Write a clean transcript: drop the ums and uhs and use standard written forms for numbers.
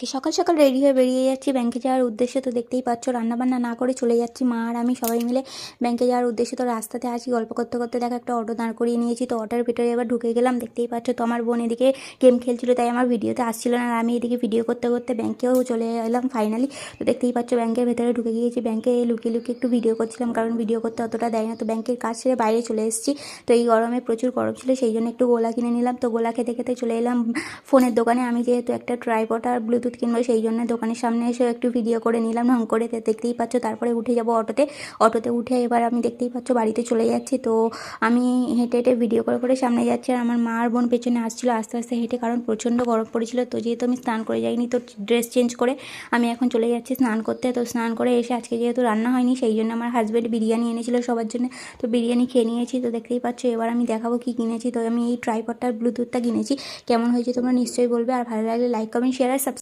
আজকে সকাল সকাল রেডি হয়ে বেরিয়ে যাচ্ছি ব্যাংকে যাওয়ার উদ্দেশ্যে। তো দেখতেই পাচ্ছ রান্নাবান্না না করে চলে যাচ্ছি মা আর আমি সবাই মিলে ব্যাংকে যাওয়ার উদ্দেশ্যে। তো রাস্তাতে আছি গল্প করতে করতে দেখো একটা অটো দাঁড় করিয়ে নিয়েছি। তো অটোর ভিতরে এবার ঢুকে গেলাম। দেখতেই পাচ্ছ তো আমার বোন এদিকে গেম খেলছিল, তাই আমার ভিডিওতে আসছিল না, আর আমি এদিকে ভিডিও করতে করতে ব্যাংকেও চলে এলাম ফাইনালি। তো দেখতেই পাচ্ছ ব্যাংকের ভেতরে ঢুকে গিয়েছি। ব্যাংকে লুকিয়ে লুকিয়ে একটু ভিডিও করছিলাম, কারণ ভিডিও করতে অতটা দেয় না। তো ব্যাংকের কাজ সেরে বাইরে চলে এসেছি। তো এই গরমে প্রচুর গরম ছিল, সেই জন্য একটু গোলা কিনে নিলাম। তো গোলা খেতে খেতে চলে এলাম ফোনের দোকানে। আমি যেহেতু একটা ট্রাইপড আর ব্লুটুথ কিনবো, সেই জন্য দোকানের সামনে এসে একটু ভিডিও করে নিলাম ঢং করে। দেখতেই পাচ্ছ তারপরে উঠে যাব অটোতে উঠে এবার আমি দেখতেই পাচ্ছ বাড়িতে চলে যাচ্ছি। তো আমি হেঁটে হেঁটে ভিডিও করে করে সামনে যাচ্ছি, আর আমার মা আর বোন পেছনে আসছিল আস্তে আস্তে হেঁটে, কারণ প্রচণ্ড গরম পড়েছিল। তো যেহেতু আমি স্নান করে যাইনি, তো ড্রেস চেঞ্জ করে আমি এখন চলে যাচ্ছি স্নান করতে। তো স্নান করে এসে আজকে যেহেতু রান্না হয়নি, সেই জন্য আমার হাজব্যান্ড বিরিয়ানি এনেছিল সবার জন্য। তো বিরিয়ানি খেয়ে নিয়েছি। তো দেখতেই পাচ্ছ এবার আমি দেখাবো কী কিনেছি। তো আমি এই ট্রাইপডটার ব্লুটুথটা কিনেছি। কেমন হয়েছে তোমরা নিশ্চয়ই বলবে, আর ভালো লাগলে লাইক কমেন্ট শেয়ার আর